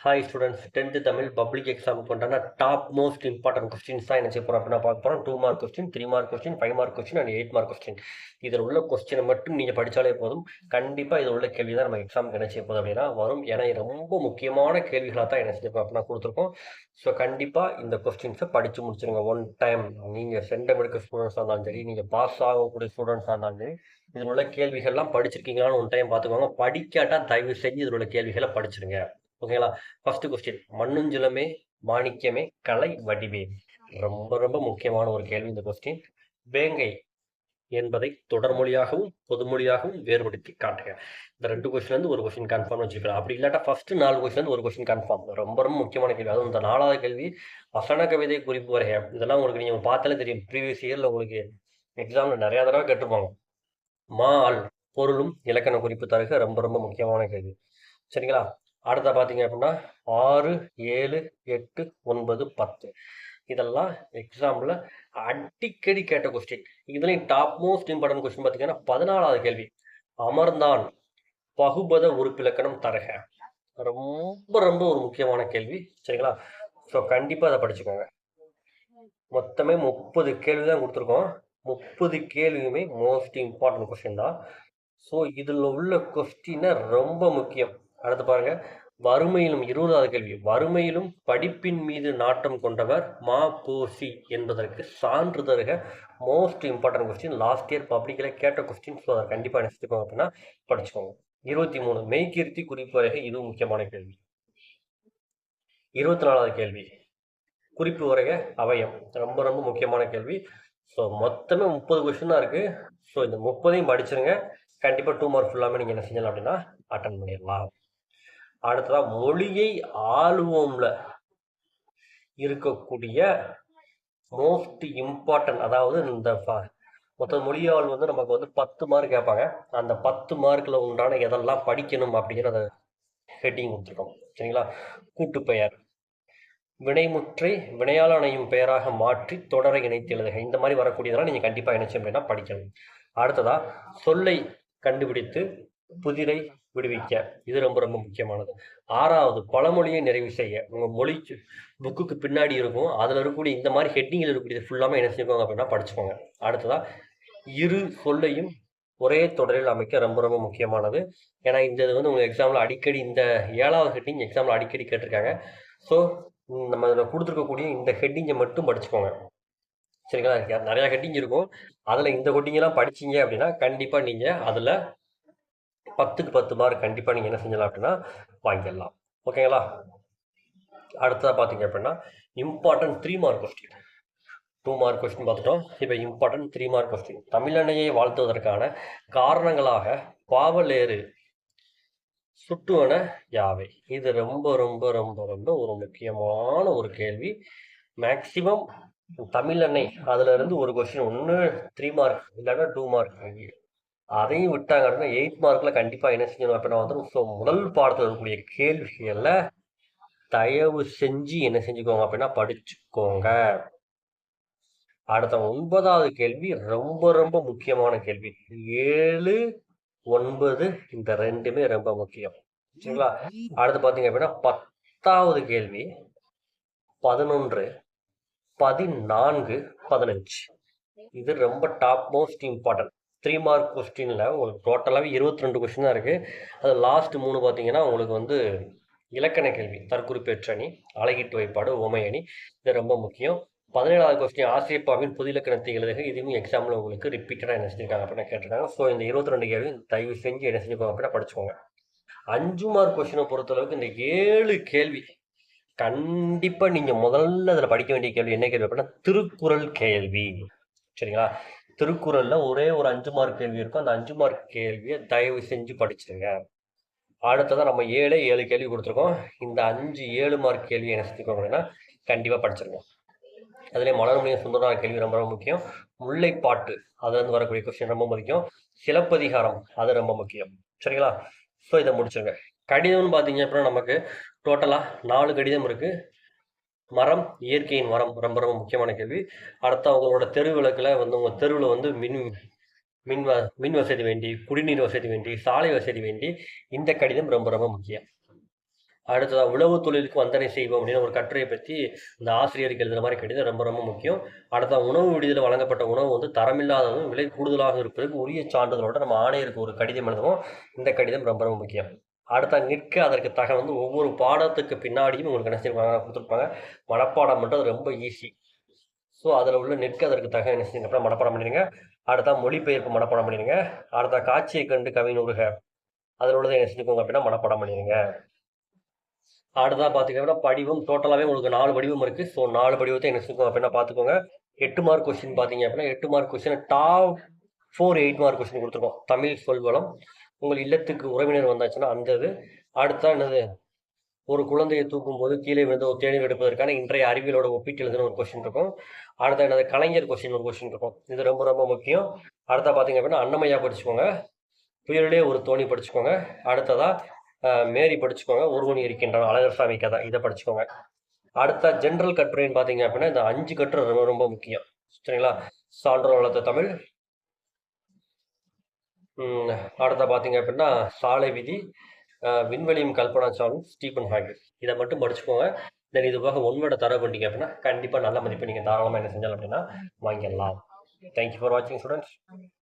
Hi students, 10th Tamil public எக்ஸாமுக்கு பண்ணுறாங்க top most important questions தான் என்ன செய்ய போகிறோம் அப்படின்னா பார்க்க போகிறோம். 2 mark question, 3 mark question, 5 mark question and 8 mark question. இதில் உள்ள கொஸ்டினை மட்டும் நீங்கள் படித்தாலே போதும். கண்டிப்பாக இதில் உள்ள கேள்வி தான் நம்ம எக்ஸாமுக்கு என்ன செய்ய போதும் அப்படின்னா வரும். ஏன்னா ரொம்ப முக்கியமான கேள்விகளாக தான் என்ன செய்ய அப்படின்னா கொடுத்துருக்கோம். ஸோ கண்டிப்பாக இந்த கொஸ்டின்ஸை படித்து முடிச்சிருங்க ஒன் டைம். நீங்கள் சென்டம் எடுக்க ஸ்டூடெண்ட்ஸாக இருந்தாலும் சரி, நீங்கள் பாஸ் ஆகக்கூடிய ஸ்டூடெண்ட்ஸாக இருந்தாலும் சரி, இதில் உள்ள கேள்விகள்லாம் படிச்சிருக்கீங்களான்னு ஒன் டைம் பார்த்துக்கோங்க. படிக்காட்டால் தயவு செஞ்சு இதில் உள்ள கேள்விகளை படிச்சிருங்க. ஓகேங்களா? ஃபர்ஸ்ட் கொஸ்டின், மண்ணுஞ்சுலமே மாணிக்கமே கலை வடிவே. ரொம்ப ரொம்ப முக்கியமான ஒரு கேள்வி இந்த கொஸ்டின். வேங்கை என்பதை தொடர்மொழியாகவும் பொதுமொழியாகவும் வேறுபடுத்தி காட்டுங்க. இந்த 2 கொஸ்டின்லேருந்து ஒரு கொஸ்டின் கன்ஃபார்ம் வச்சுக்கலாம். அப்படி இல்லாட்டா ஃபர்ஸ்ட் 4 கொஸ்டின்லேருந்து ஒரு கொஸ்டின் கன்ஃபார்ம். ரொம்ப ரொம்ப முக்கியமான கேள்வி. அதுவும் இந்த 4வது கேள்வி வசன கவிதை குறிப்பு வரைய. இதெல்லாம் உங்களுக்கு நீங்கள் பார்த்தாலே தெரியும். ப்ரீவியஸ் இயரில் உங்களுக்கு எக்ஸாமில் நிறையா தடவை கேட்டிருப்பாங்க. மா அல் பொருளும் இலக்கண குறிப்பு தருக. ரொம்ப ரொம்ப முக்கியமான கேள்வி. சரிங்களா? அடுத்த பார்த்தீங்க அப்படின்னா 6, 7, 8, 9, 10 இதெல்லாம் எக்ஸாம்பிள் அடிக்கடி கேட்ட கொஸ்டின். இதுலேயும் டாப் மோஸ்ட் இம்பார்ட்டன்ட் கொஸ்டின் பார்த்தீங்கன்னா 14வது கேள்வி, அமர்ந்தான் பகுபத உறுப்பிலக்கணம் தரக. ரொம்ப ரொம்ப ஒரு முக்கியமான கேள்வி. சரிங்களா? ஸோ கண்டிப்பாக அதை படிச்சுக்கோங்க. மொத்தமே 30 கேள்வி தான் கொடுத்துருக்கோம். 30 கேள்வியுமே மோஸ்ட் இம்பார்ட்டன்ட் கொஸ்டின் தான். ஸோ இதில் உள்ள கொஸ்டினை ரொம்ப முக்கியம். அடுத்து பாருங்க, வறுமையிலும் 20வது கேள்வி, வறுமையிலும் படிப்பின் மீது நாட்டம் கொண்டவர் மா போசி என்பதற்கு சான்று தருக. Most important question, last year பப்ளிக்கில் கேட்ட கொஸ்டின். ஸோ அதை கண்டிப்பாக நினைச்சுக்கோங்க அப்படின்னா படிச்சுக்கோங்க. 23 மெய்கீர்த்தி குறிப்பு வரைகை. இதுவும் முக்கியமான கேள்வி. 24வது கேள்வி, குறிப்பு வரைக அவயம். ரொம்ப ரொம்ப முக்கியமான கேள்வி. ஸோ மொத்தமே 30 கொஸ்டின் தான் இருக்குது. ஸோ இந்த 30ஐயும் படிச்சிருங்க. கண்டிப்பாக 2 மார்க் ஃபுல்லாமே நீங்கள் என்ன செஞ்சலாம் அப்படின்னா அட்டன் பண்ணிடலாம். அடுத்ததான் மொழியை ஆளுவோம்ல இருக்கக்கூடிய மோஸ்ட் இம்பார்ட்டன்ட், அதாவது இந்த மொத்த மொழியால் வந்து நமக்கு வந்து 10 மார்க் கேட்பாங்க. அந்த 10 மார்க்கில் உண்டான எதெல்லாம் படிக்கணும் அப்படிங்கிறத ஹெட்டிங் கொடுத்துருக்கோம். சரிங்களா? கூட்டுப்பெயர், வினைமுற்றை வினையால் அணையும் பெயராக மாற்றி தொடரை இணைத்து எழுதுக. இந்த மாதிரி வரக்கூடியதெல்லாம் நீங்கள் கண்டிப்பாக இணைச்சு அப்படின்னா படிக்கணும். அடுத்ததா சொல்லை கண்டுபிடித்து புதிரை விடுவிக்க. இது ரொம்ப ரொம்ப முக்கியமானது. 6வது பழமொழியை நிறைவு செய்ய. உங்கள் மொழி புக்குக்கு பின்னாடி இருக்கும், அதில் இருக்கக்கூடிய இந்த மாதிரி ஹெட்டிங்கில் இருக்கக்கூடியது ஃபுல்லாமே என்ன செஞ்சுக்கோங்க அப்படின்னா படிச்சுக்கோங்க. அடுத்ததா இரு சொல்லையும் ஒரே தொடரில் அமைக்க. ரொம்ப ரொம்ப முக்கியமானது. ஏன்னா இந்த இது வந்து உங்கள் எக்ஸாமில் அடிக்கடி இந்த 7வது ஹெட்டிங் எக்ஸாமில் அடிக்கடி கேட்டிருக்காங்க. ஸோ நம்ம இதில் கொடுத்துருக்கக்கூடிய இந்த ஹெட்டிங்கை மட்டும் படிச்சுக்கோங்க. சரிங்களா? நிறையா ஹெட்டிங் இருக்கும், அதில் இந்த ஹெட்டிங்கெல்லாம் படிச்சிங்க அப்படின்னா கண்டிப்பாக நீங்கள் அதில் 10க்கு 10 மார்க் கண்டிப்பாக நீங்கள் என்ன செஞ்சலாம் அப்படின்னா வாங்கிடலாம். ஓகேங்களா? அடுத்ததாக பார்த்தீங்க அப்படின்னா important 3 mark question. 2 mark question பார்த்துட்டோம். இப்போ இம்பார்ட்டன்ட் 3 மார்க் கொஸ்டின். தமிழன்னையை வாழ்த்துவதற்கான காரணங்களாக பாவலேறு சுட்டுவன யாவை. இது ரொம்ப ரொம்ப ரொம்ப ரொம்ப ஒரு முக்கியமான ஒரு கேள்வி. மேக்சிமம் தமிழன்னை அதுல இருந்து ஒரு கொஸ்டின், ஒன்று 3 மார்க் இல்லைன்னா 2 மார்க். அதையும் விட்டாங்க அப்படின்னா 8 மார்க்ல கண்டிப்பா என்ன செய்யணும் அப்படின்னா வந்துடும். ஸோ முதல் பாடத்தில் இருக்கக்கூடிய கேள்விகள்ல தயவு செஞ்சு என்ன செஞ்சுக்கோங்க அப்படின்னா படிச்சுக்கோங்க. அடுத்த 9வது கேள்வி ரொம்ப ரொம்ப முக்கியமான கேள்வி. 7, 9 இந்த ரெண்டுமே ரொம்ப முக்கியம். சரிங்களா? அடுத்து பார்த்தீங்க அப்படின்னா 10வது கேள்வி 11, 14, 15. இது ரொம்ப டாப் மோஸ்ட் இம்பார்ட்டன்ட். 3 மார்க் கொஸ்டினில் உங்களுக்கு டோட்டலாகவே 22 கொஸ்டின் தான் இருக்குது. அது லாஸ்ட் 3 பார்த்தீங்கன்னா உங்களுக்கு வந்து இலக்கண கேள்வி, தற்குறிப்பேற்றணி, அழகிட்டு வைப்பாடு, உமையணி. இது ரொம்ப முக்கியம். 17வது கொஸ்டின் ஆசிரியப்பாவின் பொது இலக்கணத்தை எழுதுக. இதுவும் எக்ஸாமில் உங்களுக்கு ரிப்பீட்டடாக என்ன செஞ்சிருக்காங்க அப்படின்னா கேட்டிருக்காங்க. ஸோ இந்த 22 கேள்வி தயவு செஞ்சு என்ன செஞ்சுக்கோங்க அப்படின்னா படிச்சுக்கோங்க. 5 மார்க் கொஸ்டினை பொறுத்தளவுக்கு இந்த 7 கேள்வி கண்டிப்பாக நீங்கள் முதல்ல அதில் படிக்க வேண்டிய கேள்வி என்ன கேள்வி அப்படின்னா திருக்குறள் கேள்வி. சரிங்களா? திருக்குறளில் ஒரே ஒரு 5 மார்க் கேள்வி இருக்கும். அந்த 5 மார்க் கேள்வியை தயவு செஞ்சு படிச்சிருங்க. அடுத்ததான் நம்ம 7 கேள்வி கொடுத்துருக்கோம். இந்த 5-7 மார்க் கேள்வி என்ன செஞ்சுக்கோங்க அப்படின்னா கண்டிப்பாக படிச்சிருங்க. அதுலேயே மலர்மொழியும் சுந்தரனார் கேள்வி ரொம்ப ரொம்ப முக்கியம். முல்லைப்பாட்டு அதுலேருந்து வரக்கூடிய கொஸ்டின் ரொம்ப முக்கியம். சிலப்பதிகாரம் அது ரொம்ப முக்கியம். சரிங்களா? ஸோ இதை முடிச்சுங்க. கடிதம்னு பார்த்தீங்க அப்படின்னா நமக்கு டோட்டலாக 4 கடிதம் இருக்குது. மரம், இயற்கையின் மரம் ரொம்ப ரொம்ப முக்கியமான கேள்வி. அடுத்து அவங்களோட தெரு விளக்கில் வந்து உங்கள் தெருவில் வந்து மின் வசதி வேண்டி, குடிநீர் வசதி வேண்டி, சாலை வசதி வேண்டி, இந்த கடிதம் ரொம்ப ரொம்ப முக்கியம். அடுத்ததா உழவு தொழிலுக்கு வந்தனை செய்வோம் அப்படின்னு ஒரு கட்டுரையை பற்றி இந்த ஆசிரியருக்கு எழுதுகிற மாதிரி கடிதம் ரொம்ப ரொம்ப முக்கியம். அடுத்த உணவு விடுதியில் வழங்கப்பட்ட உணவு வந்து தரமில்லாததும் விலை கூடுதலாக இருப்பதற்கு உரிய சான்றிதழோட நம்ம ஆணையருக்கு ஒரு கடிதம் எழுதுவோம். இந்த கடிதம் ரொம்ப ரொம்ப முக்கியம். அடுத்த நிற்க அதற்கு வந்து ஒவ்வொரு பாடத்துக்கு பின்னாடியும் உங்களுக்கு என்ன செய்வாங்க கொடுத்துருப்பாங்க. மனப்பாடம் பண்ணுறது ரொம்ப ஈஸி. ஸோ அதில் உள்ள நிற்க அதற்கு என்ன செஞ்சீங்க மனப்பாடம் பண்ணிடுங்க. அடுத்த மொழிபெயர்ப்பு மனப்பாடம் பண்ணிடுங்க. அடுத்த காட்சியை கண்டு கவினூறுக அதில் உள்ளதை என்ன செஞ்சுக்கோங்க அப்படின்னா மனப்பாடம் பண்ணிடுங்க. அடுத்ததாக பார்த்துக்கிட்டோம்னா படிவம் டோட்டலாகவே உங்களுக்கு 4 வடிவம் இருக்குது. ஸோ 4 வடிவத்தை என்ன செஞ்சுக்கோங்க அப்படின்னா பார்த்துக்கோங்க. 8 மார்க் கொஸ்டின் பார்த்தீங்க அப்படின்னா 8 mark question top 8 mark question கொடுத்துருக்கோம். தமிழ் சொல்வளம், உங்கள் இல்லத்துக்கு உறவினர் வந்தாச்சுன்னா அந்த இது. அடுத்தா என்னது, ஒரு குழந்தையை தூக்கும் போது கீழே விழுந்து ஒரு தேநீர் எடுப்பதற்கான இன்றைய அறிவியலோட ஒப்பீட்டு எழுதுன ஒரு கொஸ்டின் இருக்கும். அடுத்த என்னது கலைஞர் கொஸ்டின் ஒரு கொஸ்டின் இருக்கும். இது ரொம்ப ரொம்ப முக்கியம். அடுத்தா பார்த்தீங்க அப்படின்னா அன்னமையா படிச்சுக்கோங்க. புயலிலே ஒரு தோணி படிச்சுக்கோங்க. அடுத்ததா மேரி படிச்சுக்கோங்க. ஒருவன் இருக்கின்றான் அழகர்சாமி கதை, இதை படிச்சுக்கோங்க. அடுத்த ஜென்ரல் கட்டுரைன்னு பார்த்தீங்க அப்படின்னா இந்த 5 கட்டுரை ரொம்ப ரொம்ப முக்கியம். சரிங்களா? சான்றோர் வளர்த்த தமிழ், அடுத்த பார்த்தீங்க அப்படின்னா சாலை விதி, விண்வெளியும் கல்பனா சாலும், ஸ்டீபன் ஹாக்கிங், இதை மட்டும் படிச்சுக்கோங்க. தென் இது போக ஒன்வோட தர பண்ணிங்க அப்படின்னா கண்டிப்பாக நல்ல மதிப்பு நீங்கள் தாராளமாக என்ன செஞ்சாலும் அப்படின்னா வாங்கிடலாம். தேங்க்யூ ஃபார் வாட்சிங் ஸ்டூடெண்ட்ஸ்.